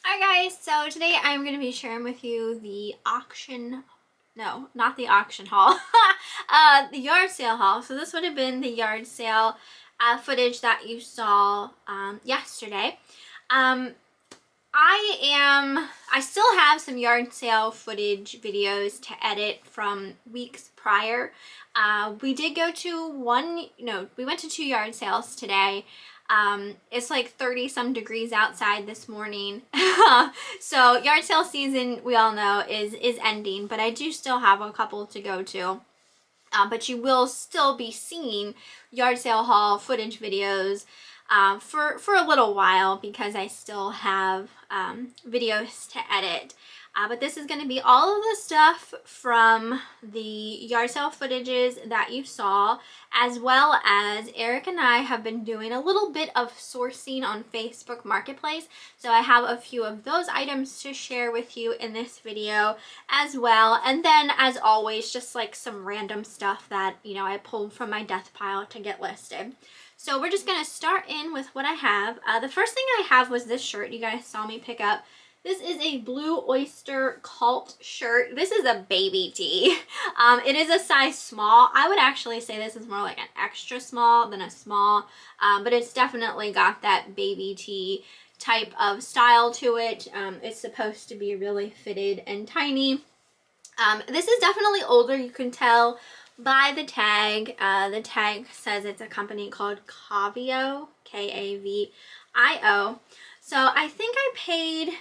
Alright guys, so today I'm going to be sharing with you the no, not the auction haul, the yard sale haul. So this would have been the yard sale footage that you saw yesterday. I still have some yard sale footage videos to edit from weeks prior. We did go to we went to 2 yard sales today. It's like 30 some degrees outside this morning. So yard sale season, we all know, is ending, but I do still have a couple to go to. But you will still be seeing yard sale haul footage videos for a little while because I still have videos to edit. But this is going to be all of the stuff from the yard sale footages that you saw, as well as Eric and I have been doing a little bit of sourcing on Facebook Marketplace. So I have a few of those items to share with you in this video as well. And then, as always, just like some random stuff that, I pulled from my death pile to get listed. So we're just going to start in with what I have. The first thing I have was this shirt you guys saw me pick up. This is a blue Oyster cult shirt. This is a baby tee. It is a size small. I would actually say this is more like an extra small than a small, but it's definitely got that baby tee type of style to it. It's supposed to be really fitted and tiny. This is definitely older. You can tell by the tag. The tag says it's a company called Kavio, K-A-V-I-O. So I think I paid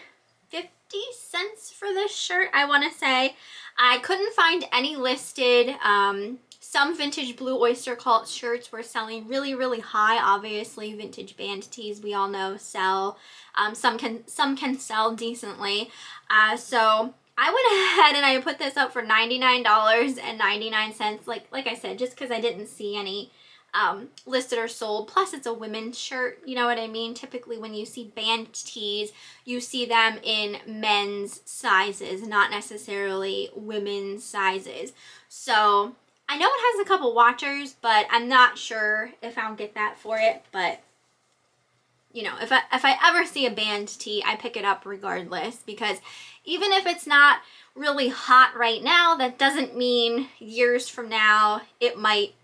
50 cents for this shirt, I want to say. I couldn't find any listed. Some vintage blue Oyster cult shirts were selling really, really high. Obviously, vintage band tees, we all know, sell. Some can sell decently. So I went ahead and I put this up for $99.99. Like I said, just because I didn't see any listed or sold. Plus, it's a women's shirt, you know what I mean? Typically, when you see band tees, you see them in men's sizes, not necessarily women's sizes. So I know it has a couple watchers, but I'm not sure if I'll get that for it. But if I ever see a band tee, I pick it up regardless, because even if it's not really hot right now, that doesn't mean years from now it might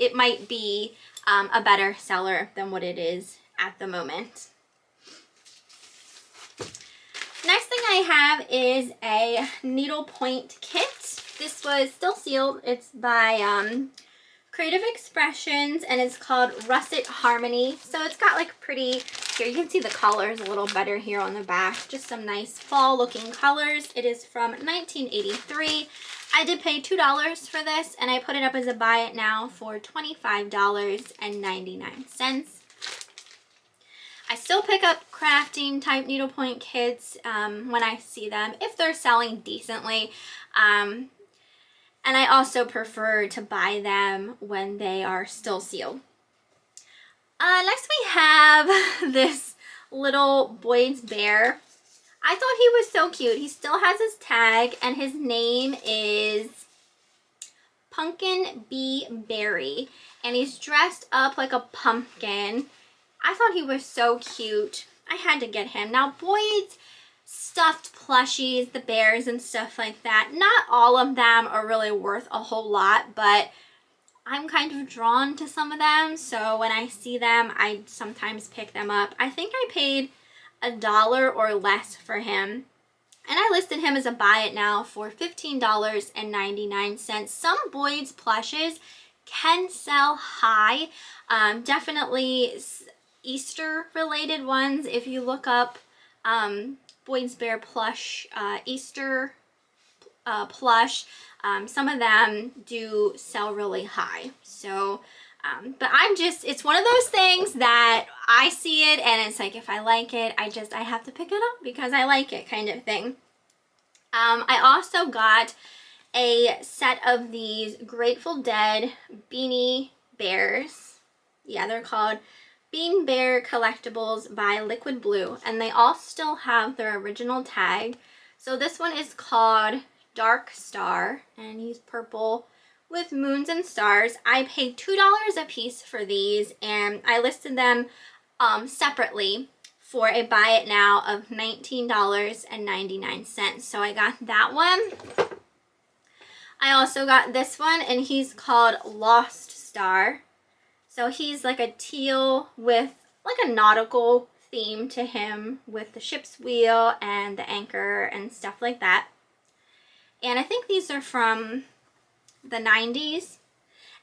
be a better seller than what it is at the moment. Next thing I have is a Needlepoint Kit. This was still sealed. It's by Creative Expressions, and it's called Russet Harmony. So it's got like pretty, here you can see the colors a little better here on the back. Just some nice fall looking colors. It is from 1983. I did pay $2 for this, and I put it up as a buy it now for $25.99. I still pick up crafting type needlepoint kits when I see them, if they're selling decently. And I also prefer to buy them when they are still sealed. Next we have this little Boyds bear. I thought he was so cute. He still has his tag, and his name is Pumpkin Bee Berry, and he's dressed up like a pumpkin. I thought he was so cute. I had to get him. Now, Boyds stuffed plushies, the bears and stuff like that, not all of them are really worth a whole lot, but I'm kind of drawn to some of them, so when I see them, I sometimes pick them up. I think I paid $1 or less for him, and I listed him as a buy it now for $15.99. Some Boyds plushes can sell high, definitely Easter related ones. If you look up Boyds Bear plush, Easter plush, some of them do sell really high. So but it's one of those things that I see it and it's like, if I like it, I have to pick it up because I like it, kind of thing. I also got a set of these Grateful Dead Beanie Bears. Yeah, they're called Bean Bear Collectibles by Liquid Blue, and they all still have their original tag. So this one is called Dark Star, and he's purple with moons and stars. I paid $2 a piece for these, and I listed them separately for a buy it now of $19.99. So I got that one. I also got this one, and he's called Lost Star. So he's like a teal with like a nautical theme to him with the ship's wheel and the anchor and stuff like that. And I think these are from the 90s.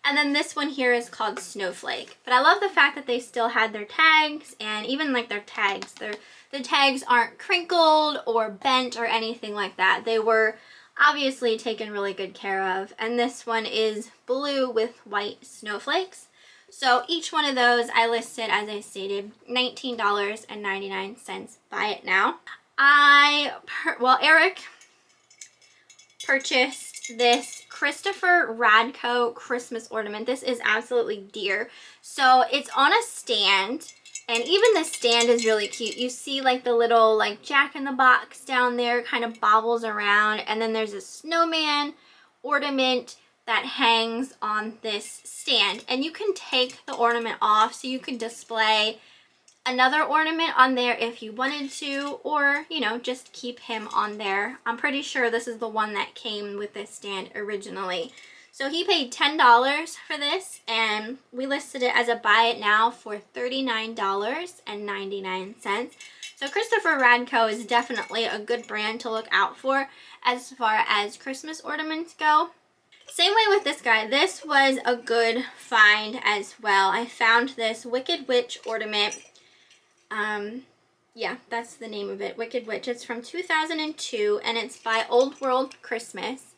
And then this one here is called Snowflake. But I love the fact that they still had their tags, and even like their tags, the tags aren't crinkled or bent or anything like that. They were obviously taken really good care of. And this one is blue with white snowflakes. So each one of those I listed, as I stated, $19.99. Buy it now. Eric purchased this Christopher Radco Christmas ornament. This is absolutely dear. So it's on a stand, and even the stand is really cute. You see like the little like Jack-in-the-Box down there kind of bobbles around, and then there's a snowman ornament that hangs on this stand, and you can take the ornament off so you can display another ornament on there if you wanted to, or you know, just keep him on there. I'm pretty sure this is the one that came with this stand originally. So he paid $10 for this, and we listed it as a buy it now for $39.99. So Christopher Radco is definitely a good brand to look out for as far as Christmas ornaments go. Same way with this guy. This was a good find as well. I found this Wicked Witch ornament. Yeah, that's the name of it, Wicked Witch. It's from 2002, and it's by Old World Christmas.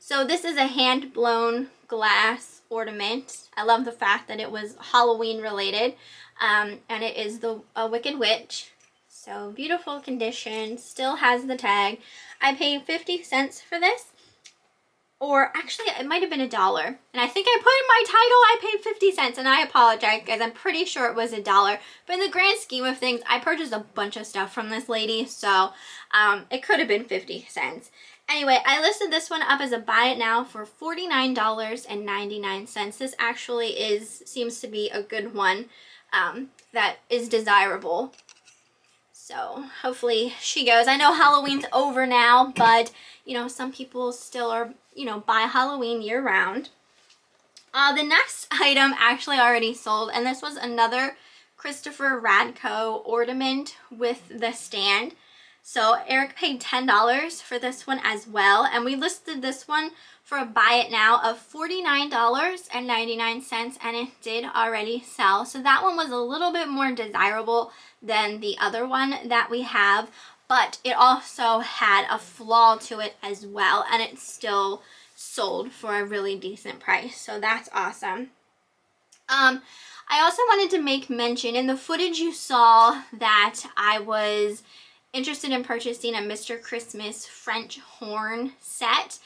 So this is a hand-blown glass ornament. I love the fact that it was Halloween related, and it is a Wicked Witch. So beautiful condition, still has the tag. I paid 50 cents for this. Or actually, it might have been $1. And I think I put in my title, I paid 50 cents. And I apologize, guys. I'm pretty sure it was $1. But in the grand scheme of things, I purchased a bunch of stuff from this lady. So it could have been 50 cents. Anyway, I listed this one up as a buy it now for $49.99. This actually seems to be a good one that is desirable. So hopefully she goes. I know Halloween's over now, but you know, some people still are, you know, buy Halloween year round. The next item actually already sold, and this was another Christopher Radco ornament with the stand. So Eric paid $10 for this one as well, and we listed this one for a buy it now of $49.99, and it did already sell. So that one was a little bit more desirable than the other one that we have, but it also had a flaw to it as well, and it still sold for a really decent price. So that's awesome. I also wanted to make mention, in the footage you saw that I was interested in purchasing a Mr. Christmas French horn set.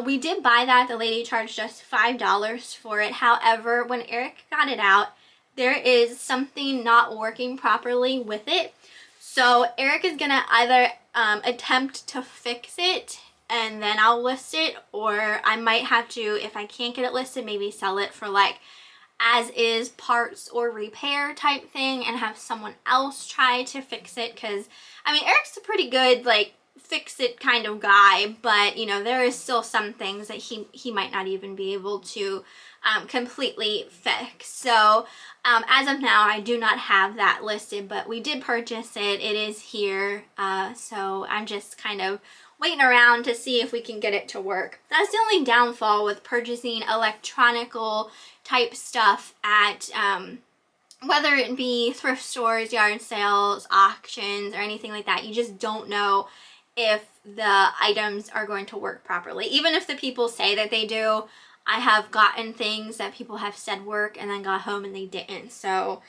We did buy that. The lady charged us $5 for it. However, when Eric got it out, there is something not working properly with it. So Eric is gonna either attempt to fix it and then I'll list it, or I might have to, if I can't get it listed, maybe sell it for like as is parts or repair type thing and have someone else try to fix it. Because I mean, Eric's a pretty good like fix it kind of guy, but you know, there is still some things that he might not even be able to completely fix. So as of now, I do not have that listed, but we did purchase it. It is here. So I'm just kind of waiting around to see if we can get it to work. That's the only downfall with purchasing electronical type stuff at whether it be thrift stores, yard sales, auctions, or anything like that. You just don't know if the items are going to work properly. Even if the people say that they do, I have gotten things that people have said work and then got home and they didn't. So,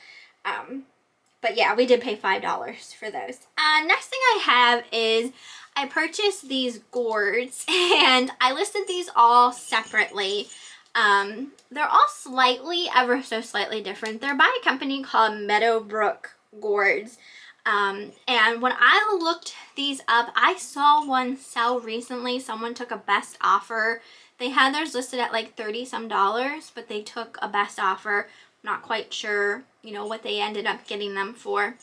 but yeah, we did pay $5 for those. Next thing I have is I purchased these gourds, and I listed these all separately. They're all slightly, ever so slightly different. They're by a company called Meadowbrook Gourds. And when I looked these up, I saw one sell recently. Someone took a best offer. They had theirs listed at like $30 some, but they took a best offer. Not quite sure, you know, what they ended up getting them for.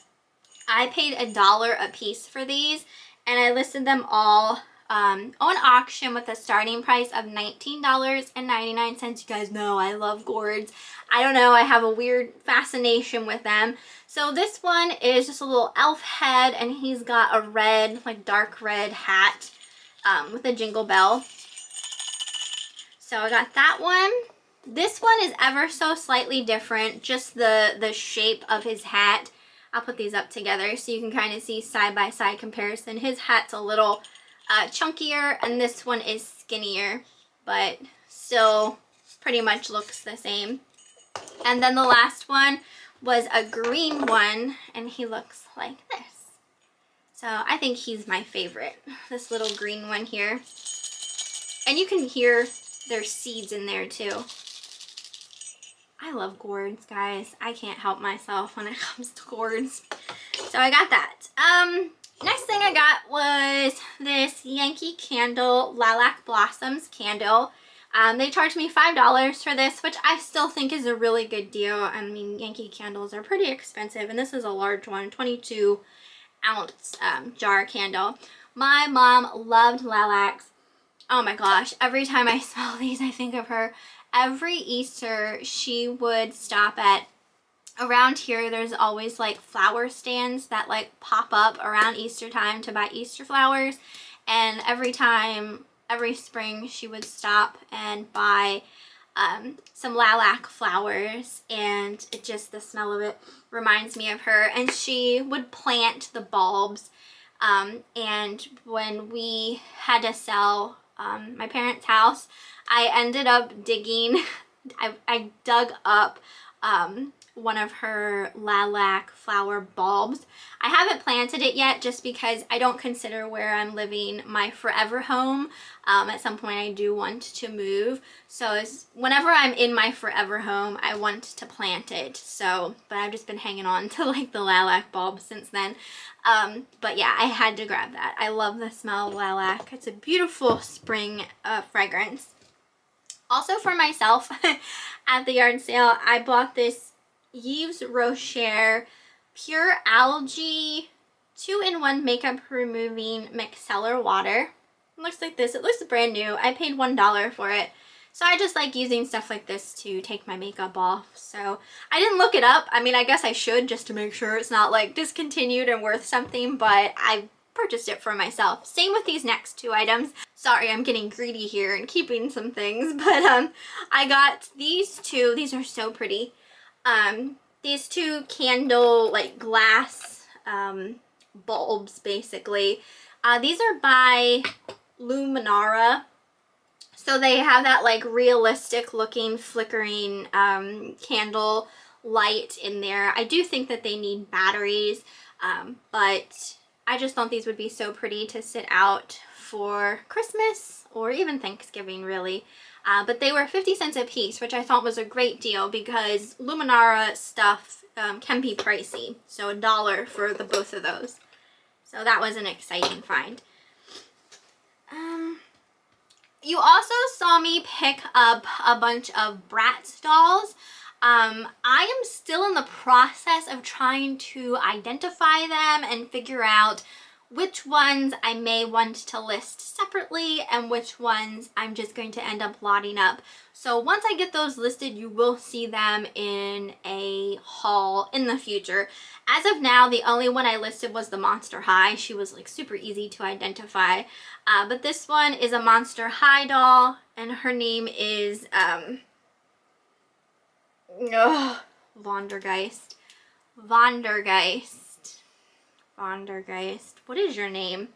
I paid $1 a piece for these, and I listed them all on auction with a starting price of $19.99. You guys know I love gourds. I don't know, I have a weird fascination with them. So this one is just a little elf head, and he's got a red, like dark red hat with a jingle bell. So I got that one. This one is ever so slightly different, just the shape of his hat. I'll put these up together so you can kind of see side-by-side comparison. His hat's a little chunkier, and this one is skinnier, but still pretty much looks the same. And then the last one was a green one, and he looks like this. So I think he's my favorite, this little green one here. And you can hear there's seeds in there too. I love gourds, guys. I can't help myself when it comes to gourds. So I got that. Next thing I got was this Yankee candle, Lilac Blossoms candle. They charged me $5 for this, which I still think is a really good deal. I mean, Yankee candles are pretty expensive, and this is a large one, 22-ounce jar candle. My mom loved lilacs. Oh my gosh, every time I smell these, I think of her. Every Easter, she would stop at, around here, there's always like flower stands that like pop up around Easter time to buy Easter flowers. And every time, every spring, she would stop and buy some lilac flowers, and it just, the smell of it reminds me of her. And she would plant the bulbs, and when we had to sell my parents' house, I ended up digging, I dug up one of her lilac flower bulbs. I haven't planted it yet just because I don't consider where I'm living my forever home. At some point I do want to move. So whenever I'm in my forever home, I want to plant it. So, but I've just been hanging on to like the lilac bulb since then. But yeah, I had to grab that. I love the smell of lilac. It's a beautiful spring fragrance. Also for myself, at the yard sale, I bought this Yves Rocher Pure Algae 2-in-1 Makeup Removing Micellar Water. It looks like this. It looks brand new. I paid $1 for it. So I just like using stuff like this to take my makeup off. So I didn't look it up. I mean, I guess I should just to make sure it's not like discontinued and worth something, but I purchased it for myself. Same with these next two items. Sorry, I'm getting greedy here and keeping some things, but I got these two. These are so pretty. These two candle, like glass bulbs, basically. These are by Luminara. So they have that like realistic looking flickering candle light in there. I do think that they need batteries, but I just thought these would be so pretty to sit out for Christmas or even Thanksgiving, really. But they were 50 cents a piece, which I thought was a great deal because Luminara stuff can be pricey. So $1 for the both of those. So that was an exciting find. You also saw me pick up a bunch of Bratz dolls. I am still in the process of trying to identify them and figure out which ones I may want to list separately and which ones I'm just going to end up lotting up. So once I get those listed, you will see them in a haul in the future. As of now, the only one I listed was the Monster High. She was like super easy to identify. But this one is a Monster High doll, and her name is Vondergeist. Vondergeist. What is your name?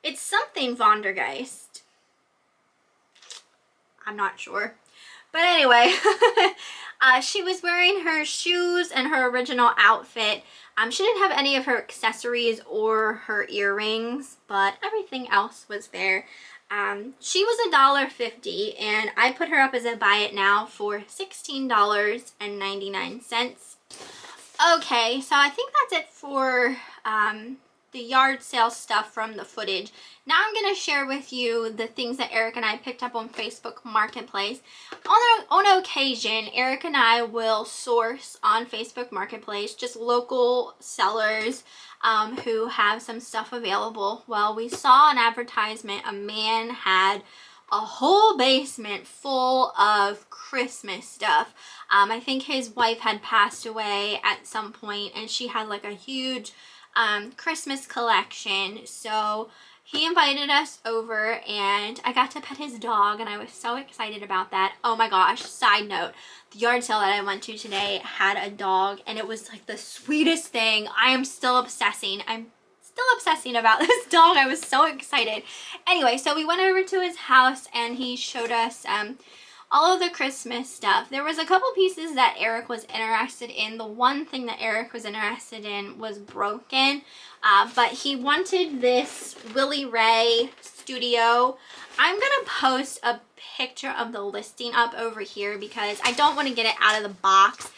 It's something Vondergeist. I'm not sure. But anyway, she was wearing her shoes and her original outfit. She didn't have any of her accessories or her earrings, but everything else was there. She was $1.50, and I put her up as a buy it now for $16.99. Okay, so I think that's it for the the yard sale stuff from the footage. Now I'm going to share with you the things that Eric and I picked up on Facebook Marketplace. On occasion, Eric and I will source on Facebook Marketplace just local sellers who have some stuff available. Well, we saw an advertisement. A man had a whole basement full of Christmas stuff. I think his wife had passed away at some point, and she had like a huge Christmas collection. So he invited us over, and I got to pet his dog, and I was so excited about that. Oh my gosh, side note, the yard sale that I went to today had a dog, and it was like the sweetest thing. I am still obsessing. I'm still obsessing about this dog. I was so excited. Anyway, so we went over to his house, and he showed us all of the Christmas stuff. There was a couple pieces that Eric was interested in. The one thing that Eric was interested in was broken, but he wanted this Williraye studio. I'm gonna post a picture of the listing up over here because I don't want to get it out of the box.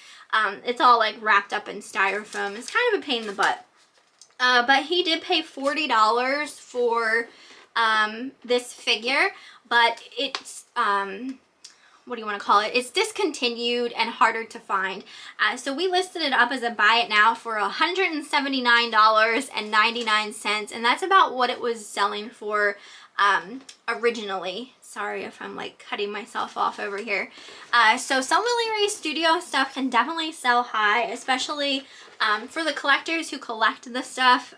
It's all like wrapped up in styrofoam. It's kind of a pain in the butt. But he did pay $40 for this figure, but it's what do you want to call it? It's discontinued and harder to find. So we listed it up as a buy it now for $179.99, and that's about what it was selling for originally. Sorry if I'm like cutting myself off over here. So some Williraye Studio stuff can definitely sell high, especially for the collectors who collect the stuff.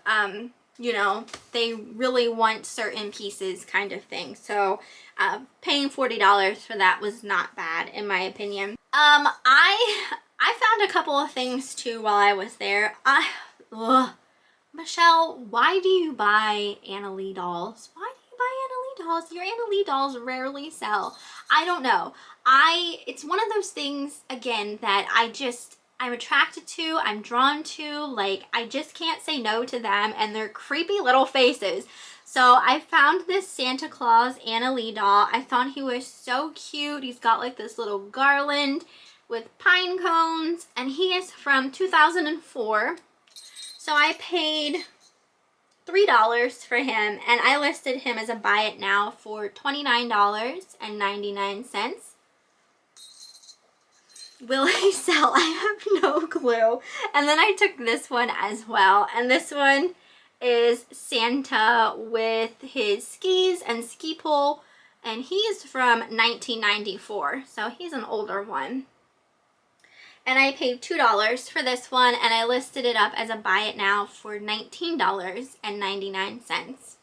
You know, they really want certain pieces kind of thing. So paying $40 for that was not bad in my opinion. I found a couple of things too while I was there. Michelle, why do you buy Annalee dolls? Why do you buy Annalee dolls? Your Annalee dolls rarely sell. I don't know. It's one of those things, again, that I'm attracted to, I'm drawn to. Like, I just can't say no to them and their creepy little faces. So I found this Santa Claus Annalee doll. I thought he was so cute. He's got like this little garland with pine cones, and he is from 2004. So I paid $3 for him, and I listed him as a buy it now for $29.99. Will he sell? I have no clue. And then I took this one as well, and this one is Santa with his skis and ski pole, and he's from 1994, so he's an older one. And I paid $2 for this one, and I listed it up as a buy it now for $19.99.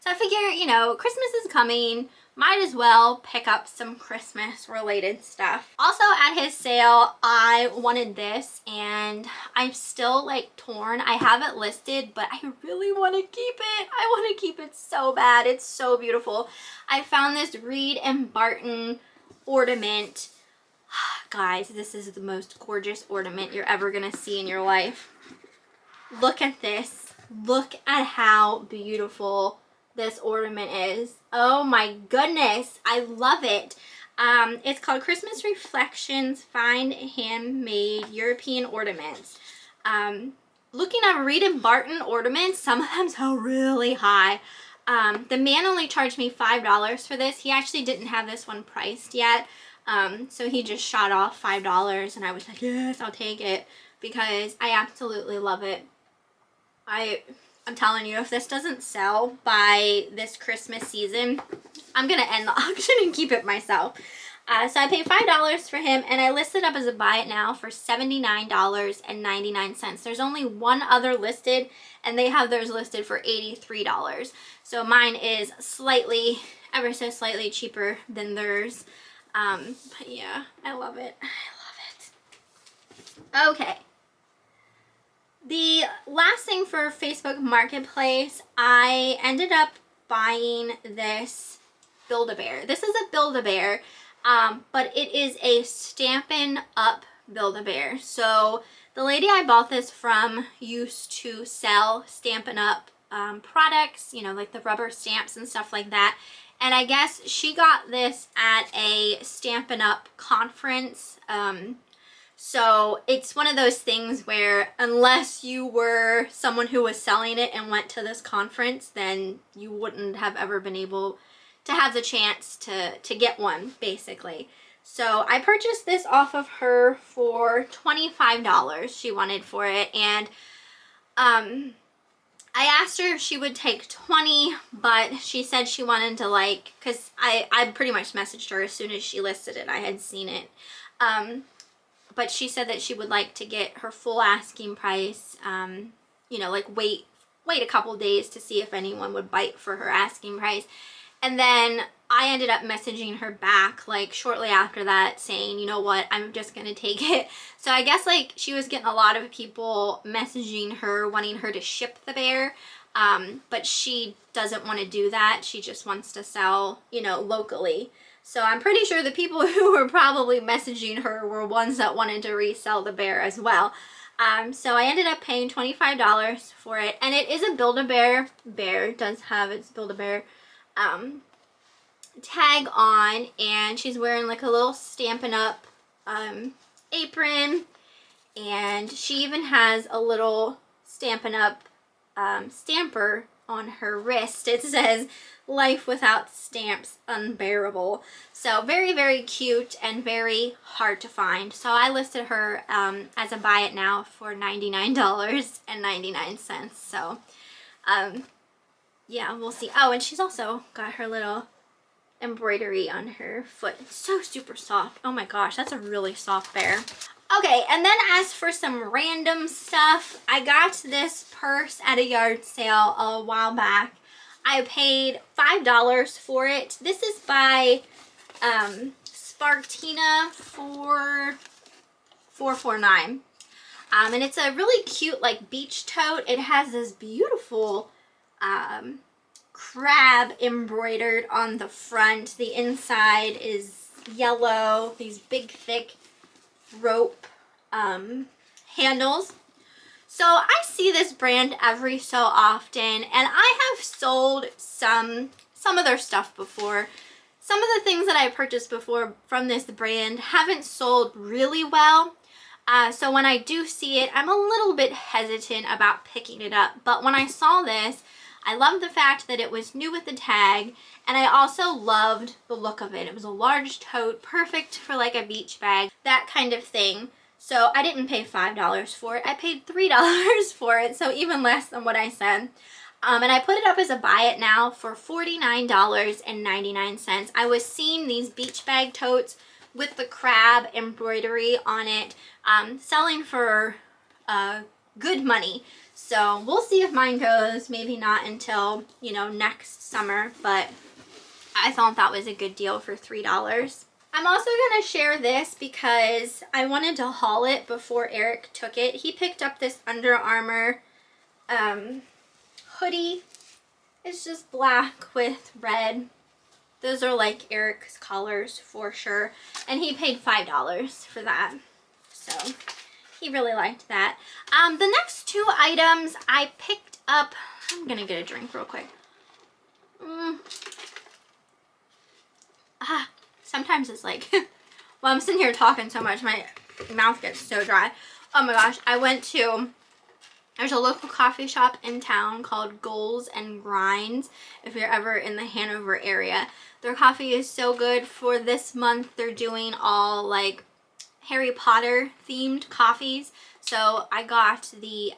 So I figure, you know, Christmas is coming. Might as well pick up some Christmas related stuff. Also at his sale, I wanted this, and I'm still like torn. I have it listed, but I really want to keep it. I want to keep it so bad. It's so beautiful. I found this Reed and Barton ornament. Guys, this is the most gorgeous ornament you're ever gonna see in your life. Look at this. Look at how beautiful this ornament is. Oh my goodness, I love it. It's called Christmas Reflections Fine Handmade European Ornaments. Looking at Reed and Barton ornaments, some of them sell really high. The man only charged me $5 for this. He actually didn't have this one priced yet. So he just shot off $5, and I was like, yes, I'll take it, because I absolutely love it. I'm telling you, if this doesn't sell by this Christmas season, I'm going to end the auction and keep it myself. So I paid $5 for him, and I listed up as a buy it now for $79.99. There's only one other listed, and they have theirs listed for $83. So mine is slightly, ever so slightly cheaper than theirs. But yeah, I love it. I love it. Okay. The last thing for Facebook Marketplace, I ended up buying this Build-A-Bear. This is a Build-A-Bear, but it is a Stampin' Up Build-A-Bear. So the lady I bought this from used to sell Stampin' Up products, you know, like the rubber stamps and stuff like that. And I guess she got this at a Stampin' Up conference. So it's one of those things where unless you were someone who was selling it and went to this conference, then you wouldn't have ever been able to have the chance to get one, basically. So I purchased this off of her for $25 she wanted for it, and I asked her if she would take 20, but she said she wanted to, like, because I pretty much messaged her as soon as she listed it. I had seen it. But she said that she would like to get her full asking price, you know, like wait a couple days to see if anyone would bite for her asking price. And then I ended up messaging her back like shortly after that saying, you know what, I'm just going to take it. So I guess like she was getting a lot of people messaging her wanting her to ship the bear. But she doesn't want to do that. She just wants to sell, you know, locally. So I'm pretty sure the people who were probably messaging her were ones that wanted to resell the bear as well. So I ended up paying $25 for it. And it is a Build-A-Bear bear. It does have its Build-A-Bear tag on. And she's wearing like a little Stampin' Up apron. And she even has a little Stampin' Up stamper on her wrist. It says, "Life without stamps unbearable." So very, very cute and very hard to find. So I listed her as a buy it now for $99.99. So yeah, we'll see. Oh, and she's also got her little embroidery on her foot. It's so super soft. Oh my gosh, that's a really soft bear. Okay, and then as for some random stuff, I got this purse at a yard sale a while back. I paid $5 for it. This is by Spartina for $4.49. And it's a really cute like beach tote. It has this beautiful crab embroidered on the front. The inside is yellow, these big thick rope handles. So I see this brand every so often, and I have sold some of their stuff before. Some of the things that I purchased before from this brand haven't sold really well. So when I do see it, I'm a little bit hesitant about picking it up. But when I saw this, I loved the fact that it was new with the tag, and I also loved the look of it. It was a large tote, perfect for like a beach bag, that kind of thing. So I didn't pay $5 for it. I paid $3 for it, so even less than what I said. And I put it up as a buy it now for $49.99. I was seeing these beach bag totes with the crab embroidery on it selling for good money. So we'll see if mine goes. Maybe not until, you know, next summer, but I thought that was a good deal for $3. I'm also going to share this because I wanted to haul it before Eric took it. He picked up this Under Armour hoodie. It's just black with red. Those are like Eric's colors for sure. And he paid $5 for that. So he really liked that. The next two items I picked up. I'm going to get a drink real quick. Sometimes it's like, well, I'm sitting here talking so much, my mouth gets so dry. Oh my gosh, there's a local coffee shop in town called Goals and Grinds, if you're ever in the Hanover area. Their coffee is so good. For this month, they're doing all like Harry Potter themed coffees. So I got the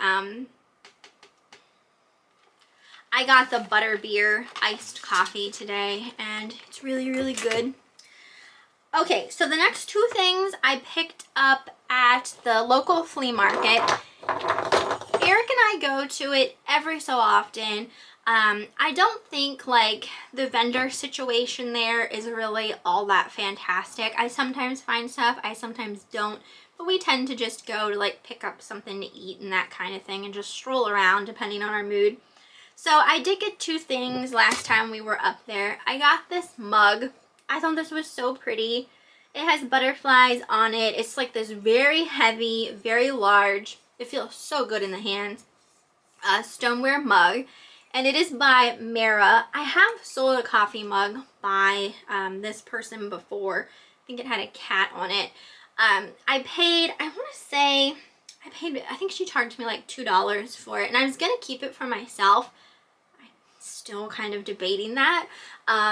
butterbeer iced coffee today, and it's really, really good. Okay, so the next two things I picked up at the local flea market. Eric and I go to it every so often. I don't think like the vendor situation there is really all that fantastic. I sometimes find stuff, I sometimes don't, but we tend to just go to like pick up something to eat and that kind of thing and just stroll around depending on our mood. So I did get two things last time we were up there. I got this mug. I thought this was so pretty. It has butterflies on it. It's like this very heavy, very large, it feels so good in the hands, stoneware mug. And it is by Mara. I have sold a coffee mug by this person before. I think it had a cat on it. I paid, I want to say, I think she charged me like $2 for it, and I was going to keep it for myself. I'm still kind of debating that,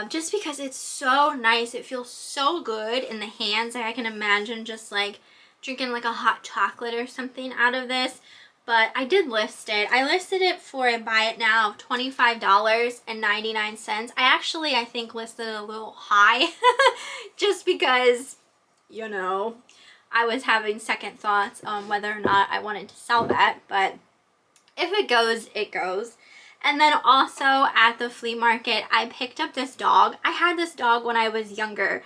just because it's so nice. It feels so good in the hands. Like I can imagine just like drinking like a hot chocolate or something out of this. But I did list it. I listed it for a buy it now of $25.99. I think listed it a little high just because, you know, I was having second thoughts on whether or not I wanted to sell that. But if it goes, it goes. And then also at the flea market, I picked up this dog. I had this dog when I was younger.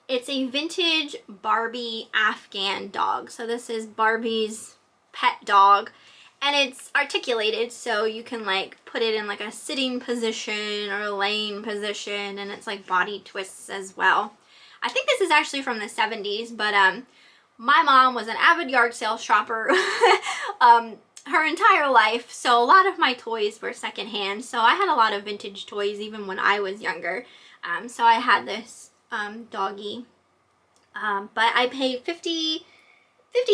It's a vintage Barbie Afghan dog. So this is Barbie's pet dog, and it's articulated, so you can like put it in like a sitting position or a laying position, and it's like body twists as well. I think this is actually from the 70s, but my mom was an avid yard sale shopper her entire life, so a lot of my toys were secondhand. So I had a lot of vintage toys even when I was younger. So I had this doggy, but I paid 50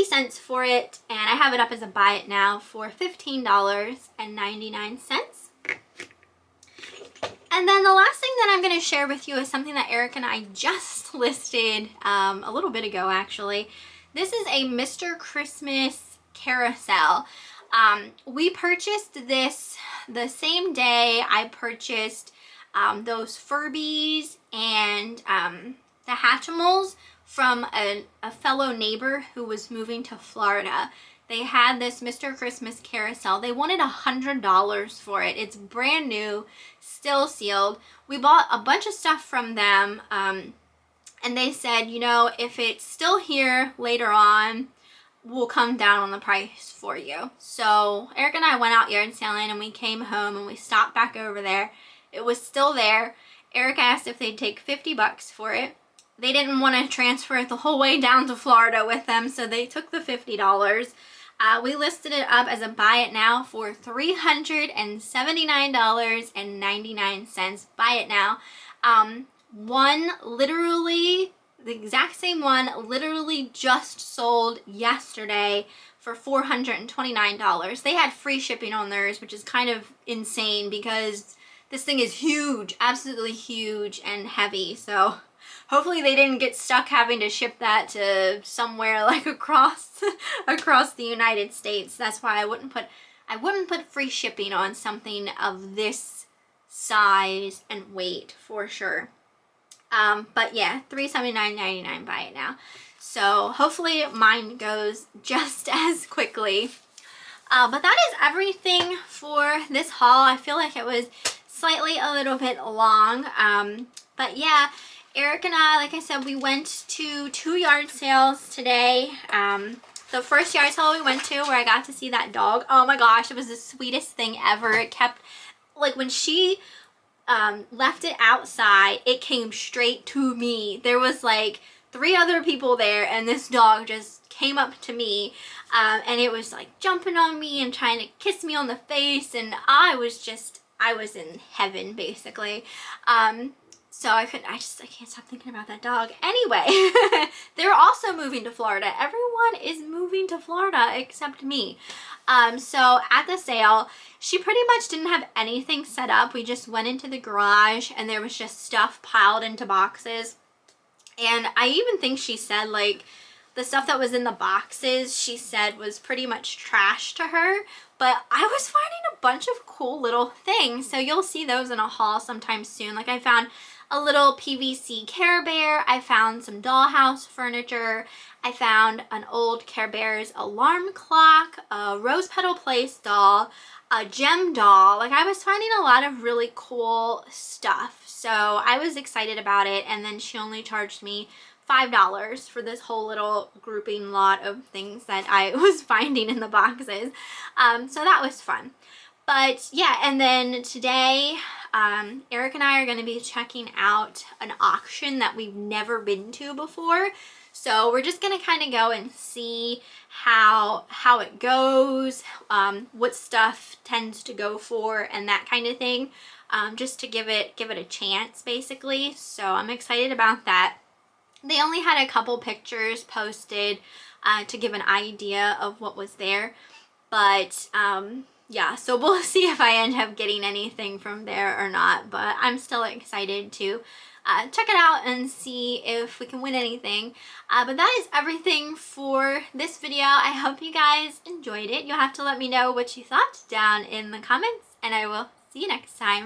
cents for it, and I have it up as a buy it now for $15.99. And then the last thing that I'm going to share with you is something that Eric and I just listed a little bit ago, actually. This is a Mr. Christmas Carousel. We purchased this the same day I purchased those Furbies and the Hatchimals from a fellow neighbor who was moving to Florida. They had this Mr. Christmas Carousel. They wanted $100 for it. It's brand new, still sealed. We bought a bunch of stuff from them, and they said, you know, if it's still here later on, we'll come down on the price for you. So Eric and I went out yard sailing, and we came home and we stopped back over there. It was still there. Eric asked if they'd take $50 for it. They didn't want to transfer it the whole way down to Florida with them, so they took the $50. We listed it up as a buy it now for $379.99. Buy it now. One literally, the exact same one, literally just sold yesterday for $429. They had free shipping on theirs, which is kind of insane because this thing is huge, absolutely huge and heavy. So hopefully they didn't get stuck having to ship that to somewhere like across the United States. That's why I wouldn't put free shipping on something of this size and weight for sure. But yeah, $379.99 buy it now. So hopefully mine goes just as quickly. But that is everything for this haul. I feel like it was slightly a little bit long. But yeah, Eric and I, like I said, we went to 2 yard sales today. The first yard sale we went to where I got to see that dog, oh my gosh, it was the sweetest thing ever. It kept, like when she left it outside, it came straight to me. There was like 3 other people there, and this dog just came up to me, and it was like jumping on me and trying to kiss me on the face, and I was in heaven basically. So I can't stop thinking about that dog. Anyway, they're also moving to Florida. Everyone is moving to Florida except me. So at the sale, she pretty much didn't have anything set up. We just went into the garage and there was just stuff piled into boxes. And I even think she said like the stuff that was in the boxes, she said was pretty much trash to her. But I was finding a bunch of cool little things. So you'll see those in a haul sometime soon. Like I found a little PVC Care Bear. I found some dollhouse furniture. I found an old Care Bear's alarm clock, a rose petal place doll, a gem doll. Like I was finding a lot of really cool stuff. So I was excited about it. And then she only charged me $5 for this whole little grouping lot of things that I was finding in the boxes. So that was fun. But yeah, and then today, Eric and I are going to be checking out an auction that we've never been to before. So we're just going to kind of go and see how it goes, what stuff tends to go for and that kind of thing, just to give it a chance basically. So I'm excited about that. They only had a couple pictures posted to give an idea of what was there, but yeah, so we'll see if I end up getting anything from there or not, but I'm still excited to check it out and see if we can win anything. But that is everything for this video. I hope you guys enjoyed it. You'll have to let me know what you thought down in the comments, and I will see you next time.